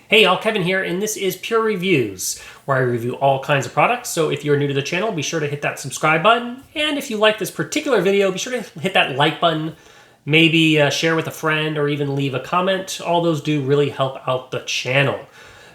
Hey y'all, Kevin here, and this is Pure Reviews, where I review all kinds of products. So if you're new to the channel, be sure to hit that subscribe button. And if you like this particular video, be sure to hit that like button, maybe share with a friend, or even leave a comment. All those do really help out the channel.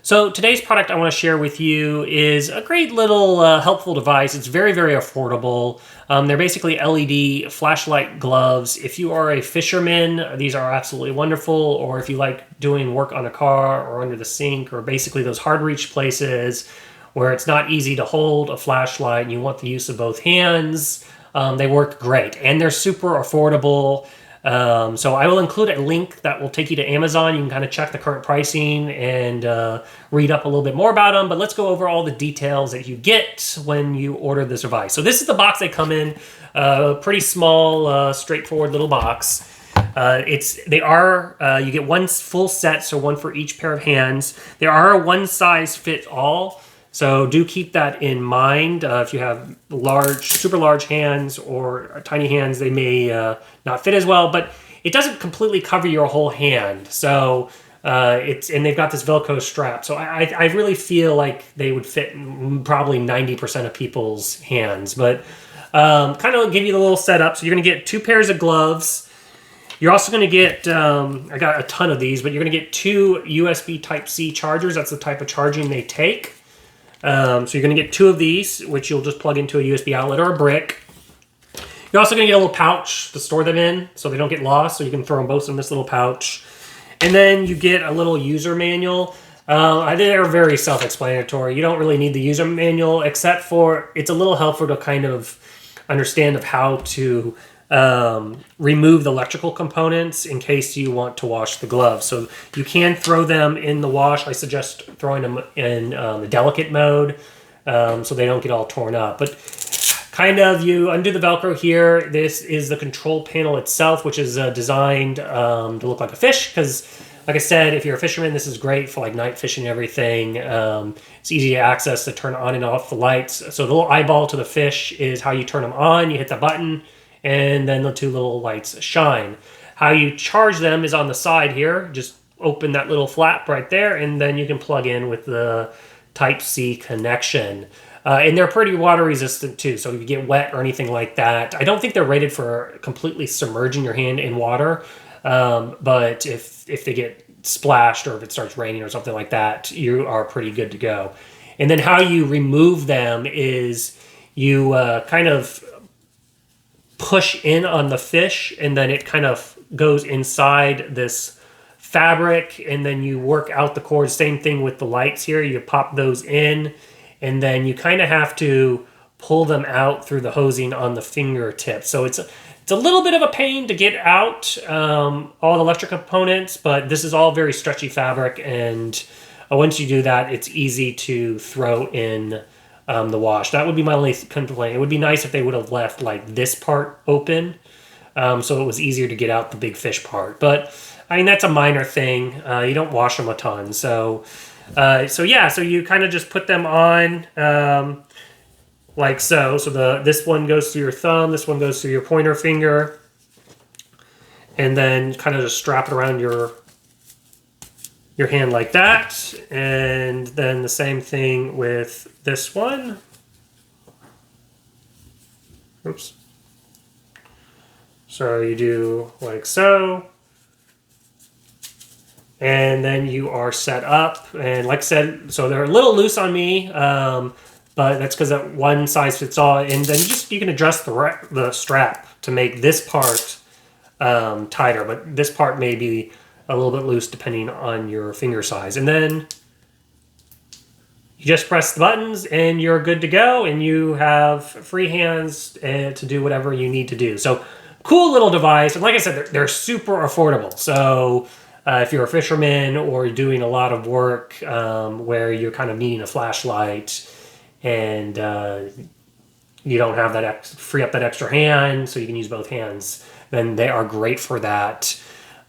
So today's product I want to share with you is a great little helpful device. It's very, very affordable. They're basically LED flashlight gloves. If you are a fisherman, these are absolutely wonderful. Or if you like doing work on a car or under the sink, or basically those hard reach places where it's not easy to hold a flashlight and you want the use of both hands, they work great. And they're super affordable. So I will include a link that will take you to Amazon. You can kind of check the current pricing and read up a little bit more about them. But let's go over all the details that you get when you order this device. So this is the box they come in. Pretty small, straightforward little box. You get one full set, so one for each pair of hands. There are one size fits all. So do keep that in mind. If you have super large hands or tiny hands, they may not fit as well, but it doesn't completely cover your whole hand. So and they've got this Velcro strap. So I really feel like they would fit probably 90% of people's hands, but kind of give you the little setup. So you're gonna get 2 pairs of gloves. You're also going to get, I got a ton of these, but you're going to get 2 USB Type-C chargers. That's the type of charging they take. So you're going to get 2 of these, which you'll just plug into a USB outlet or a brick. You're also going to get a little pouch to store them in so they don't get lost, so you can throw them both in this little pouch. And then you get a little user manual. They're very self-explanatory. You don't really need the user manual, except for it's a little helpful to kind of understand of how to remove the electrical components in case you want to wash the gloves. So you can throw them in the wash. I suggest throwing them in the delicate mode so they don't get all torn up. But kind of you undo the Velcro here. This is the control panel itself, which is designed to look like a fish because, like I said, if you're a fisherman, this is great for like night fishing and everything. It's easy to access to turn on and off the lights. So the little eyeball to the fish is how you turn them on. You hit the button, and then the 2 little lights shine. How you charge them is on the side here. Just open that little flap right there, and then you can plug in with the Type-C connection. And they're pretty water resistant too, so if you get wet or anything like that, I don't think they're rated for completely submerging your hand in water, but if they get splashed or if it starts raining or something like that, you are pretty good to go. And then how you remove them is you kind of push in on the fish, and then it kind of goes inside this fabric, and then you work out the cord. Same thing with the lights here. You pop those in, and then you kind of have to pull them out through the hosing on the fingertip. So it's a little bit of a pain to get out all the electric components, but this is all very stretchy fabric, and once you do that, it's easy to throw in the wash. That would be my only complaint. It would be nice if they would have left like this part open, so it was easier to get out the big fish part. But I mean, that's a minor thing. You don't wash them a ton, so yeah. So you kind of just put them on like so. So this one goes through your thumb. This one goes through your pointer finger, and then kind of just strap it around your hand like that. And then the same thing with this one. Oops. So you do like so. And then you are set up. And like I said, so they're a little loose on me, but that's because that one size fits all. And then you can adjust the strap to make this part tighter, but this part may be a little bit loose depending on your finger size. And then you just press the buttons and you're good to go, and you have free hands to do whatever you need to do. So cool little device. And like I said, they're super affordable. So if you're a fisherman or doing a lot of work where you're kind of needing a flashlight and you don't have that free up that extra hand so you can use both hands, then they are great for that.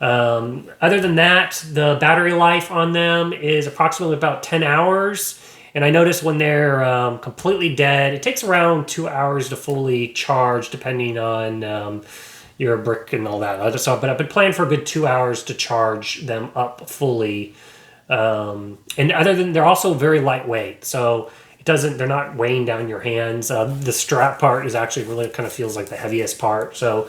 Other than that, the battery life on them is approximately about 10 hours. And I noticed when they're completely dead, it takes around 2 hours to fully charge, depending on your brick and all that. But I've been planning for a good 2 hours to charge them up fully. And other than, they're also very lightweight. So they're not weighing down your hands. The strap part is actually really kind of feels like the heaviest part. So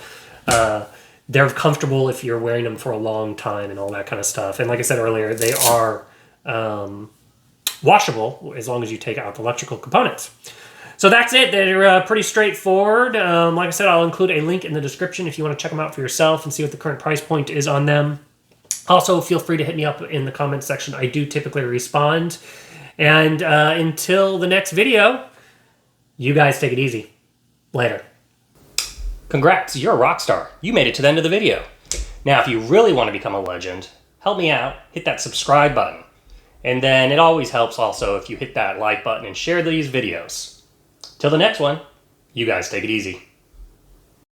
they're comfortable if you're wearing them for a long time and all that kind of stuff. And like I said earlier, they are washable as long as you take out the electrical components. So that's it. They're pretty straightforward. Like I said, I'll include a link in the description if you want to check them out for yourself and see what the current price point is on them. Also, feel free to hit me up in the comment section. I do typically respond. And until the next video, you guys take it easy. Later. Congrats, you're a rock star. You made it to the end of the video. Now, if you really want to become a legend, help me out. Hit that subscribe button. And then it always helps also if you hit that like button and share these videos. Till the next one, you guys take it easy.